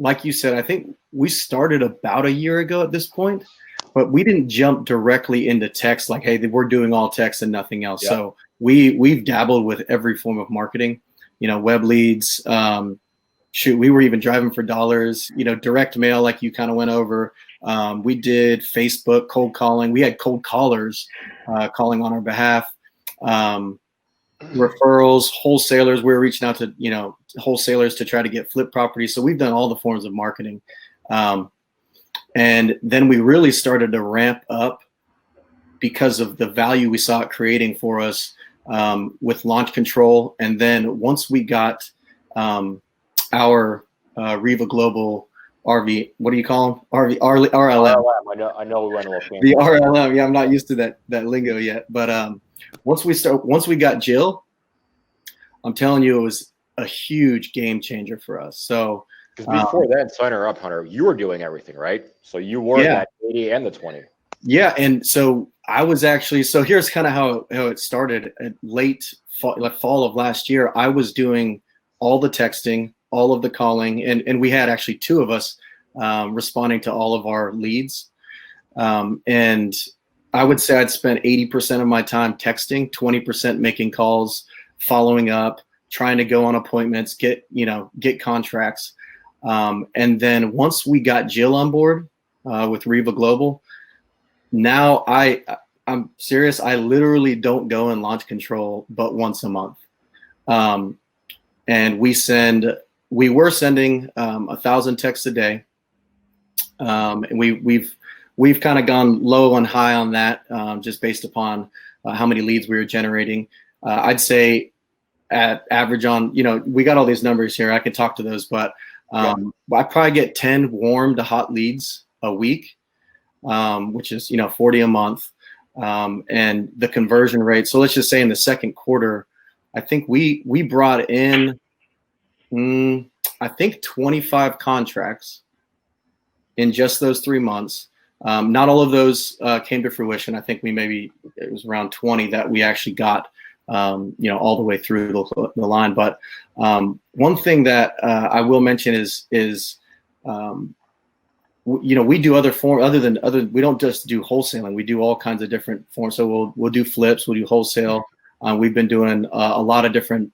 like you said, I think we started about a year ago at this point, but we didn't jump directly into text like, hey, we're doing all text and nothing else. Yeah. So we've dabbled with every form of marketing, web leads. We were even driving for dollars, direct mail, like you kind of went over. We did Facebook cold calling. We had cold callers calling on our behalf. Referrals, wholesalers. We were reaching out to, wholesalers to try to get flip properties. So we've done all the forms of marketing. And then we really started to ramp up because of the value we saw it creating for us with LaunchControl. And then once we got our REVA Global RV, what do you call them? RLM. RLM. I know we went a little fancy. The RLM. Yeah, I'm not used to that lingo yet. But once we got Jill, I'm telling you, it was a huge game changer for us. So before that, sign her up, Hunter, you were doing everything, right? So you were that 80 and the 20. Yeah, and so I was actually, so here's kind of how it started. At late fall of last year, I was doing all the texting, all of the calling, and we had actually two of us responding to all of our leads. And I would say I'd spent 80% of my time texting, 20% making calls, following up, trying to go on appointments, get contracts. And then once we got Jill on board with REVA Global, now I'm serious. I literally don't go in LaunchControl but once a month. And we were sending 1,000 texts a day. And we've kind of gone low and high on that, just based upon how many leads we were generating. I'd say at average on, we got all these numbers here. I could talk to those, but I probably get 10 warm to hot leads a week, which is, 40 a month. And the conversion rate. So let's just say in the second quarter, I think we brought in, I think 25 contracts in just those 3 months. Not all of those came to fruition. I think it was around 20 that we actually got, all the way through the line. But one thing that I will mention is we do other forms we don't just do wholesaling. We do all kinds of different forms. So we'll do flips, we'll do wholesale. We've been doing a lot of different,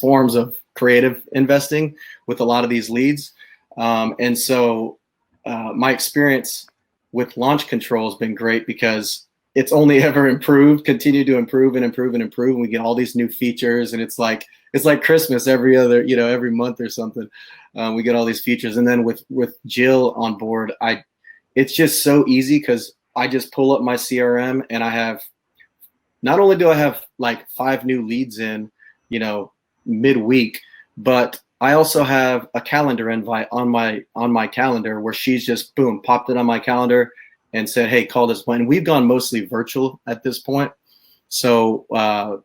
forms of creative investing with a lot of these leads. And so my experience with LaunchControl has been great because it's only ever improved, continue to improve and improve and improve. And we get all these new features, and it's like Christmas every month or something. We get all these features. And then with Jill on board, it's just so easy because I just pull up my CRM and not only do I have like 5 new leads in, midweek, but I also have a calendar invite on my calendar where she's just boom, popped it on my calendar and said, hey, call this point. And we've gone mostly virtual at this point. So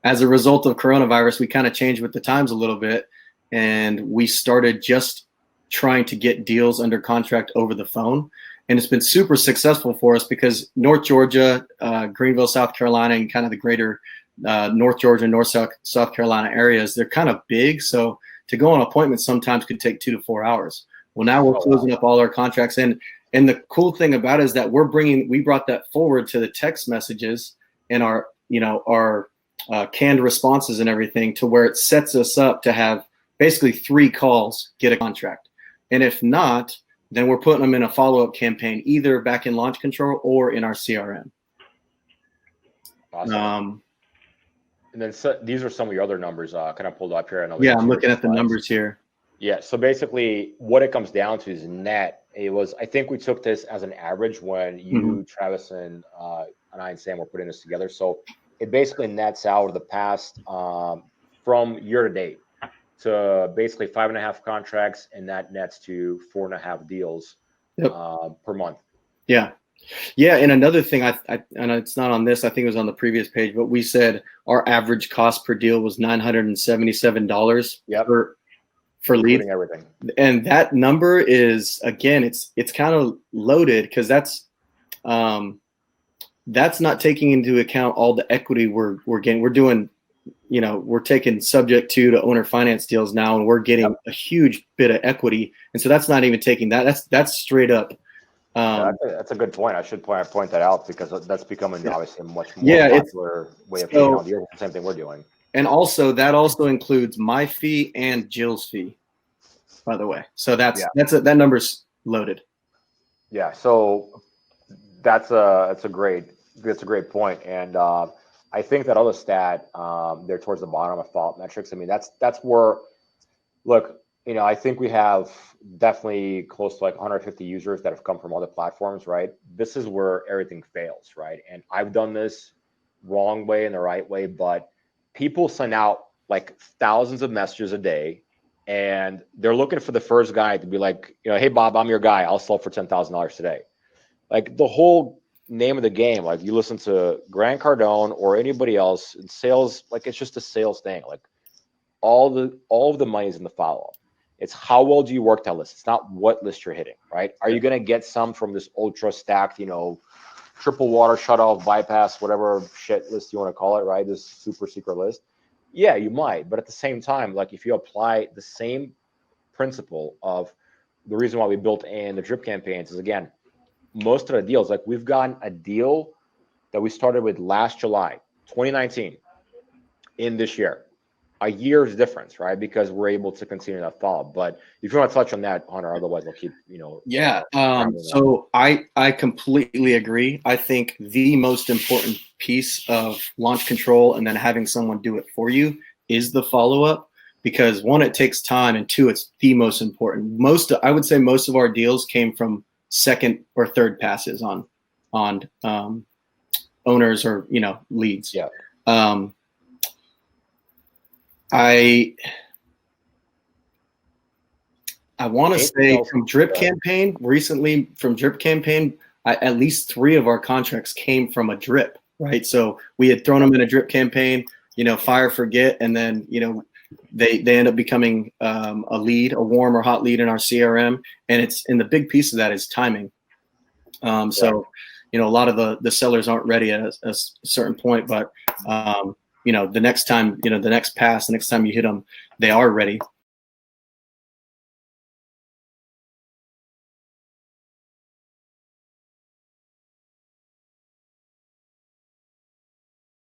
as a result of coronavirus, we kind of changed with the times a little bit. And we started just trying to get deals under contract over the phone. And it's been super successful for us because North Georgia, Greenville, South Carolina, and kind of the greater North Georgia, South Carolina areas, they're kind of big. So to go on appointments sometimes could take 2 to 4 hours. Well, now we're closing up all our contracts. And the cool thing about it is that we brought that forward to the text messages and our canned responses and everything, to where it sets us up to have basically 3 calls, get a contract. And if not, then we're putting them in a follow-up campaign, either back in LaunchControl or in our CRM. Awesome. And then these are some of your other numbers kind of pulled up here. I'm looking at the numbers here. Yeah. So basically what it comes down to is net. I think we took this as an average when you, Travis, and I and Sam were putting this together. So it basically nets out of the past from year to date to basically 5.5 contracts, and that nets to 4.5 deals per month. Yeah. Yeah, and another thing, I and it's not on this, I think it was on the previous page, but we said our average cost per deal was $977 for lead. Everything. And that number is, again, it's kind of loaded because that's not taking into account all the equity we're getting. We're doing we're taking subject to owner finance deals now, and we're getting a huge bit of equity. And so that's not even taking that. That's straight up. That's a good point. I should point that out, because that's becoming obviously a much more popular way of taking on deals. The same thing we're doing. And also that also includes my fee and Jill's fee, by the way. So that number's loaded. Yeah. So that's a great point. And I think that other stat there towards the bottom of thought metrics. I mean, that's where, look, I think we have definitely close to like 150 users that have come from other platforms, right? This is where everything fails, right? And I've done this wrong way and the right way, but people send out like thousands of messages a day, and they're looking for the first guy to be like, hey, Bob, I'm your guy. I'll sell for $10,000 today. Like, the whole name of the game, like, you listen to Grant Cardone or anybody else in sales, like, it's just a sales thing. Like, all of the money is in the follow-up. It's how well do you work that list. It's not what list you're hitting, right? Are you going to get some from this ultra stacked, triple water shutoff bypass, whatever shit list you want to call it, right? This super secret list. Yeah, you might. But at the same time, like, if you apply the same principle of the reason why we built in the drip campaigns is, again, most of the deals, like, we've gotten a deal that we started with last July, 2019, in this year. A year's difference, right? Because we're able to continue that follow. But if you want to touch on that, Hunter, otherwise we'll keep, Yeah. So I completely agree. I think the most important piece of launch control, and then having someone do it for you, is the follow-up, because one, it takes time, and two, it's the most important. I would say most of our deals came from second or third passes on owners or leads. Yeah. I want to say from drip campaign recently, at least 3 of our contracts came from a drip, right? So we had thrown them in a drip campaign, fire, forget, and then they end up becoming a lead, a warm or hot lead in our CRM, and the big piece of that is timing. So a lot of the sellers aren't ready at a certain point, but the next time, the next pass, the next time you hit them, they are ready.